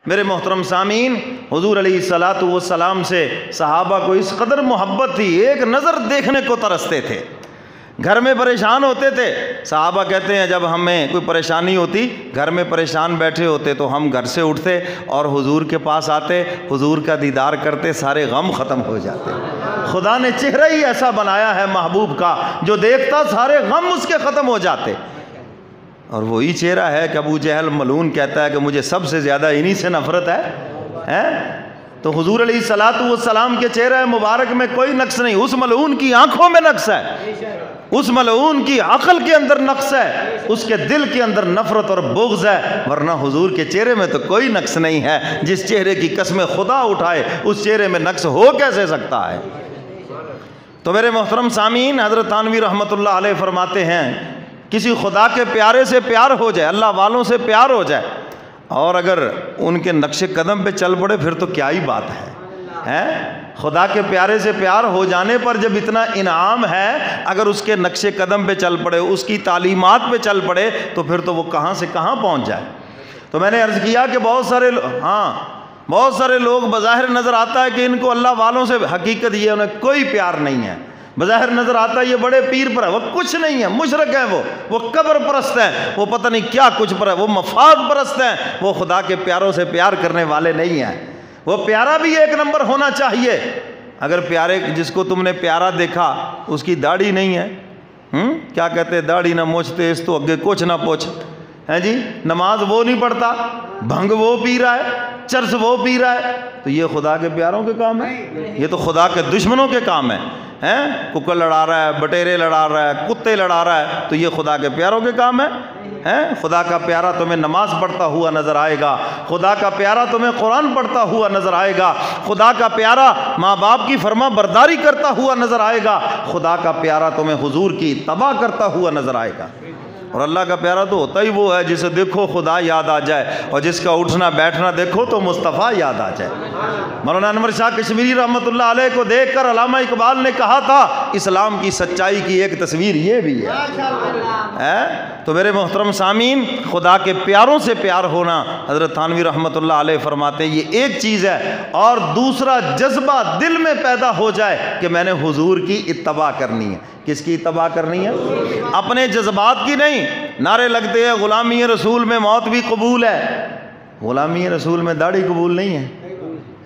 میرے محترم سامعین، حضور علیہ الصلاۃ والسلام سے صحابہ کو اس قدر محبت تھی، ایک نظر دیکھنے کو ترستے تھے، گھر میں پریشان ہوتے تھے۔ صحابہ کہتے ہیں جب ہمیں کوئی پریشانی ہوتی، گھر میں پریشان بیٹھے ہوتے تو ہم گھر سے اٹھتے اور حضور کے پاس آتے، حضور کا دیدار کرتے، سارے غم ختم ہو جاتے۔ خدا نے چہرہ ہی ایسا بنایا ہے محبوب کا، جو دیکھتا سارے غم اس کے ختم ہو جاتے۔ اور وہی چہرہ ہے کہ ابو جہل ملعون کہتا ہے کہ مجھے سب سے زیادہ انہی سے نفرت ہے۔ تو حضور علیہ الصلاۃ والسلام کے چہرہ مبارک میں کوئی نقص نہیں، اس ملعون کی آنکھوں میں نقص ہے، اس ملعون کی عقل کے اندر نقص ہے، اس کے دل کے اندر نفرت اور بغض ہے، ورنہ حضور کے چہرے میں تو کوئی نقص نہیں ہے۔ جس چہرے کی قسم خدا اٹھائے اس چہرے میں نقص ہو کیسے سکتا ہے؟ تو میرے محترم سامعین، حضرت تھانوی رحمۃ اللہ علیہ فرماتے ہیں کسی خدا کے پیارے سے پیار ہو جائے، اللہ والوں سے پیار ہو جائے، اور اگر ان کے نقش قدم پہ چل پڑے پھر تو کیا ہی بات ہے۔ خدا کے پیارے سے پیار ہو جانے پر جب اتنا انعام ہے، اگر اس کے نقش قدم پہ چل پڑے، اس کی تعلیمات پہ چل پڑے، تو پھر تو وہ کہاں سے کہاں پہنچ جائے۔ تو میں نے عرض کیا کہ بہت سارے لوگ بظاہر نظر آتا ہے کہ ان کو اللہ والوں سے، حقیقت یہ انہیں کوئی پیار نہیں ہے۔ بظاہر نظر آتا ہے یہ بڑے پیر پر ہے، وہ کچھ نہیں ہے، مشرک ہے، وہ قبر پرست ہے، وہ پتہ نہیں کیا کچھ پر ہے، وہ مفاد پرست ہیں، وہ خدا کے پیاروں سے پیار کرنے والے نہیں ہیں۔ وہ پیارا بھی ایک نمبر ہونا چاہیے۔ اگر پیارے جس کو تم نے پیارا دیکھا اس کی داڑھی نہیں ہے، کیا کہتے داڑھی نہ موچتے اس تو اگے کچھ نہ پوچھ، ہے جی، نماز وہ نہیں پڑھتا، بھنگ وہ پی رہا ہے، چرس وہ پی رہا ہے، تو یہ خدا کے پیاروں کے کام ہے؟ یہ تو خدا کے دشمنوں کے کام ہے۔ ککڑ لڑا رہا ہے، بٹیرے لڑا رہا ہے، کتے لڑا رہا ہے، تو یہ خدا کے پیاروں کے کام ہے؟ خدا کا پیارا تمہیں نماز پڑھتا ہوا نظر آئے گا، خدا کا پیارا تمہیں قرآن پڑھتا ہوا نظر آئے گا، خدا کا پیارا ماں باپ کی فرما برداری کرتا ہوا نظر آئے گا، خدا کا پیارا تمہیں حضور کی اتباع کرتا ہوا نظر آئے گا۔ اور اللہ کا پیارا تو ہوتا ہی وہ ہے جسے دیکھو خدا یاد آ جائے، اور جس کا اٹھنا بیٹھنا دیکھو تو مصطفیٰ یاد آ جائے۔ مولانا انور شاہ کشمیری رحمۃ اللہ علیہ کو دیکھ کر علامہ اقبال نے کہا تھا اسلام کی سچائی کی ایک تصویر یہ بھی ہے۔ تو میرے محترم سامعین، خدا کے پیاروں سے پیار ہونا، حضرت تھانوی رحمۃ اللہ علیہ فرماتے ہیں یہ ایک چیز ہے، اور دوسرا جذبہ دل میں پیدا ہو جائے کہ میں نے حضور کی اتباع کرنی ہے۔ کس کی اتباع کرنی ہے؟ اپنے جذبات کی نہیں۔ نعرے لگتے ہیں غلامی رسول میں موت بھی قبول ہے، غلامی رسول میں داڑھی قبول نہیں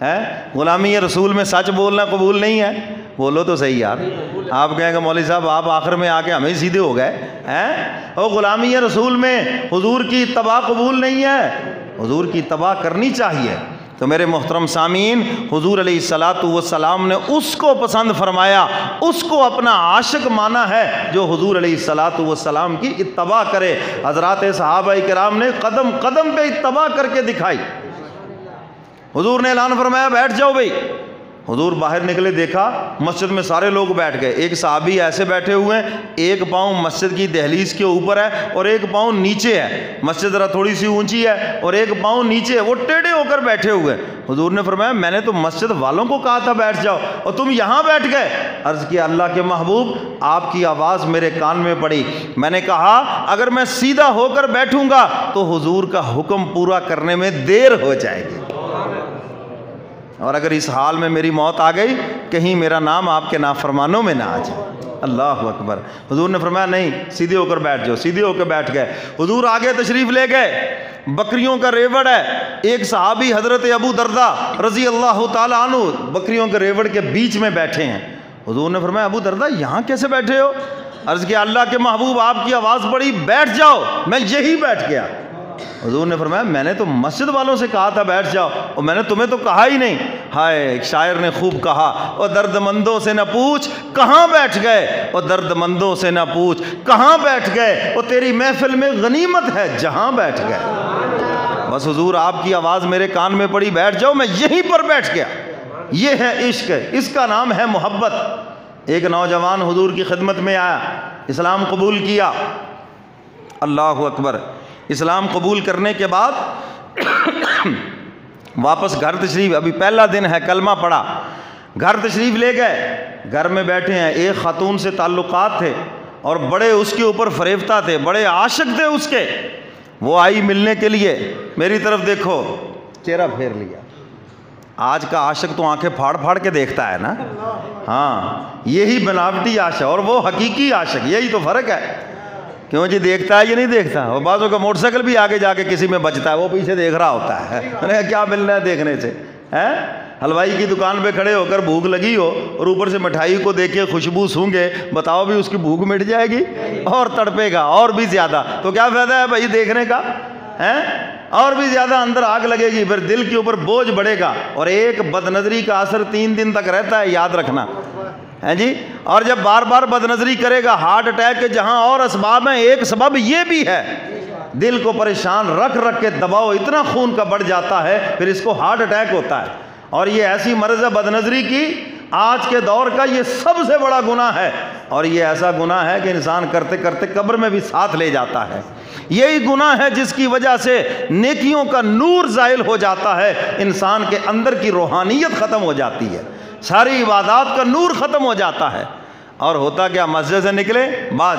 ہے، غلامی رسول میں سچ بولنا قبول نہیں ہے۔ بولو تو صحیح یار، آپ کہیں گے مولوی صاحب آپ آخر میں آ کے ہمیں سیدھے ہو گئے، اور غلامی رسول میں حضور کی اتباع قبول نہیں ہے، حضور کی اتباع کرنی چاہیے۔ تو میرے محترم سامعین، حضور علیہ الصلاۃ والسلام نے اس کو پسند فرمایا، اس کو اپنا عاشق مانا ہے جو حضور علیہ الصلاۃ والسلام کی اتباع کرے۔ حضرات صحابہ کرام نے قدم قدم پہ اتباع کر کے دکھائی۔ حضور نے اعلان فرمایا بیٹھ جاؤ بھائی، حضور باہر نکلے، دیکھا مسجد میں سارے لوگ بیٹھ گئے، ایک صحابی ایسے بیٹھے ہوئے ہیں، ایک پاؤں مسجد کی دہلیز کے اوپر ہے اور ایک پاؤں نیچے ہے، مسجد ذرا تھوڑی سی اونچی ہے اور ایک پاؤں نیچے ہے، وہ ٹیڑھے ہو کر بیٹھے ہوئے۔ حضور نے فرمایا میں نے تو مسجد والوں کو کہا تھا بیٹھ جاؤ اور تم یہاں بیٹھ گئے۔ عرض کیا اللہ کے محبوب آپ کی آواز میرے کان میں پڑی، میں نے کہا اگر میں سیدھا ہو کر بیٹھوں گا تو حضور کا حکم پورا کرنے میں دیر ہو جائے گی، اور اگر اس حال میں میری موت آ گئی کہیں میرا نام آپ کے نافرمانوں میں نہ آ جائے۔ اللہ اکبر۔ حضور نے فرمایا نہیں سیدھے ہو کر بیٹھ جاؤ، سیدھے ہو کے بیٹھ گئے۔ حضور آگے تشریف لے گئے، بکریوں کا ریوڑ ہے، ایک صحابی حضرت ابو دردہ رضی اللہ تعالیٰ عنہ بکریوں کے ریوڑ کے بیچ میں بیٹھے ہیں۔ حضور نے فرمایا ابو دردہ یہاں کیسے بیٹھے ہو؟ عرض کیا اللہ کے محبوب آپ کی آواز پڑی بیٹھ جاؤ، میں یہی بیٹھ گیا۔ حضور نے فرمایا میں نے تو مسجد والوں سے کہا تھا بیٹھ جاؤ اور میں نے تمہیں تو کہا ہی نہیں۔ ہائے، ایک شاعر نے خوب کہا اور درد مندوں سے نہ پوچھ کہاں بیٹھ گئے، اور درد مندوں سے نہ پوچھ کہاں بیٹھ گئے، اور تیری محفل میں غنیمت ہے جہاں بیٹھ گئے۔ بس حضور آپ کی آواز میرے کان میں پڑی بیٹھ جاؤ، میں یہیں پر بیٹھ گیا۔ یہ ہے عشق، اس کا نام ہے محبت۔ ایک نوجوان حضور کی خدمت میں آیا، اسلام قبول کیا۔ اللہ اکبر۔ اسلام قبول کرنے کے بعد واپس گھر تشریف، ابھی پہلا دن ہے، کلمہ پڑھا، گھر تشریف لے گئے، گھر میں بیٹھے ہیں، ایک خاتون سے تعلقات تھے اور بڑے اس کے اوپر فریفتہ تھے، بڑے عاشق تھے اس کے۔ وہ آئی ملنے کے لیے، میری طرف دیکھو، چہرہ پھیر لیا۔ آج کا عاشق تو آنکھیں پھاڑ پھاڑ کے دیکھتا ہے نا، ہاں یہی بناوٹی عاشق، اور وہ حقیقی عاشق، یہی تو فرق ہے۔ کیوں جی دیکھتا ہے یہ نہیں دیکھتا، اور بعضوں کا موٹر سائیکل بھی آگے جا کے کسی میں بچتا ہے، وہ پیچھے دیکھ رہا ہوتا ہے، انہیں کیا ملنا ہے دیکھنے سے، حلوائی کی دکان پہ کھڑے ہو کر بھوک لگی ہو اور اوپر سے مٹھائی کو دیکھے خوشبو سونگے، بتاؤ بھی اس کی بھوک مٹ جائے گی اور تڑپے گا اور بھی زیادہ، تو کیا فائدہ ہے بھائی دیکھنے کا، اور بھی زیادہ اندر آگ لگے گی، پھر دل کے اوپر بوجھ بڑھے گا، اور ایک بد نظری کا اثر 3 دن تک رہتا ہے، یاد رکھنا ہے جی۔ اور جب بار بار بد نظری کرے گا، ہارٹ اٹیک کے جہاں اور اسباب ہیں، ایک سبب یہ بھی ہے، دل کو پریشان رکھ رکھ کے دباؤ اتنا خون کا بڑھ جاتا ہے، پھر اس کو ہارٹ اٹیک ہوتا ہے، اور یہ ایسی مرض ہے بد نظری کی، آج کے دور کا یہ سب سے بڑا گناہ ہے، اور یہ ایسا گناہ ہے کہ انسان کرتے کرتے قبر میں بھی ساتھ لے جاتا ہے۔ یہی گناہ ہے جس کی وجہ سے نیکیوں کا نور زائل ہو جاتا ہے، انسان کے اندر کی روحانیت ختم ہو جاتی ہے، ساری عبادات کا نور ختم ہو جاتا ہے، اور ہوتا کیا، مسجد سے نکلے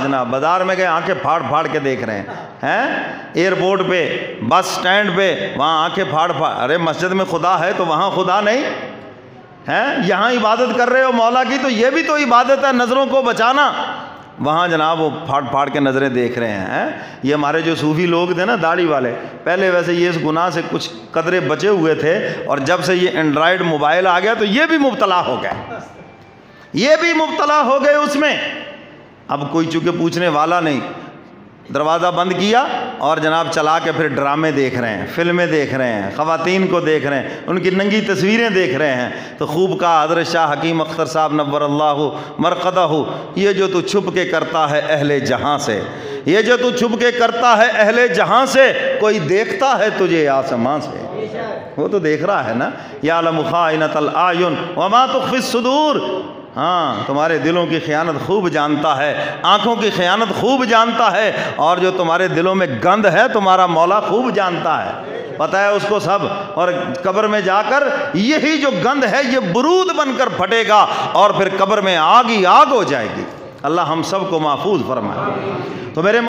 جناب بازار میں گئے، آنکھیں پھاڑ پھاڑ کے دیکھ رہے ہیں، ایئرپورٹ پہ، بس سٹینڈ پہ، وہاں آنکھیں پھاڑ پھاڑ، ارے مسجد میں خدا ہے تو وہاں خدا نہیں ہے، یہاں عبادت کر رہے ہو مولا کی، تو یہ بھی تو عبادت ہے، نظروں کو بچانا، وہاں جناب وہ پھاڑ پھاڑ کے نظریں دیکھ رہے ہیں۔ یہ ہمارے جو صوفی لوگ تھے نا داڑھی والے، پہلے ویسے یہ اس گناہ سے کچھ قدرے بچے ہوئے تھے، اور جب سے یہ اینڈرائڈ موبائل آ گیا تو یہ بھی مبتلا ہو گئے، یہ بھی مبتلا ہو گئے اس میں۔ اب کوئی چونکہ پوچھنے والا نہیں، دروازہ بند کیا اور جناب چلا کے پھر ڈرامے دیکھ رہے ہیں، فلمیں دیکھ رہے ہیں، خواتین کو دیکھ رہے ہیں، ان کی ننگی تصویریں دیکھ رہے ہیں۔ تو خوب کہا حضرت شاہ حکیم اختر صاحب نور اللہ مرقدہ، یہ جو تو چھپ کے کرتا ہے اہل جہاں سے، یہ جو تو چھپ کے کرتا ہے اہل جہاں سے، کوئی دیکھتا ہے تجھے آسمان سے، وہ تو دیکھ رہا ہے نا، یعلم خائنۃ الاعین وما تخفی الصدور، ہاں تمہارے دلوں کی خیانت خوب جانتا ہے، آنکھوں کی خیانت خوب جانتا ہے، اور جو تمہارے دلوں میں گند ہے تمہارا مولا خوب جانتا ہے، پتہ ہے اس کو سب۔ اور قبر میں جا کر یہی جو گند ہے یہ برود بن کر پھٹے گا، اور پھر قبر میں آگ ہی آگ ہو جائے گی۔ اللہ ہم سب کو محفوظ فرمائے۔ تو میرے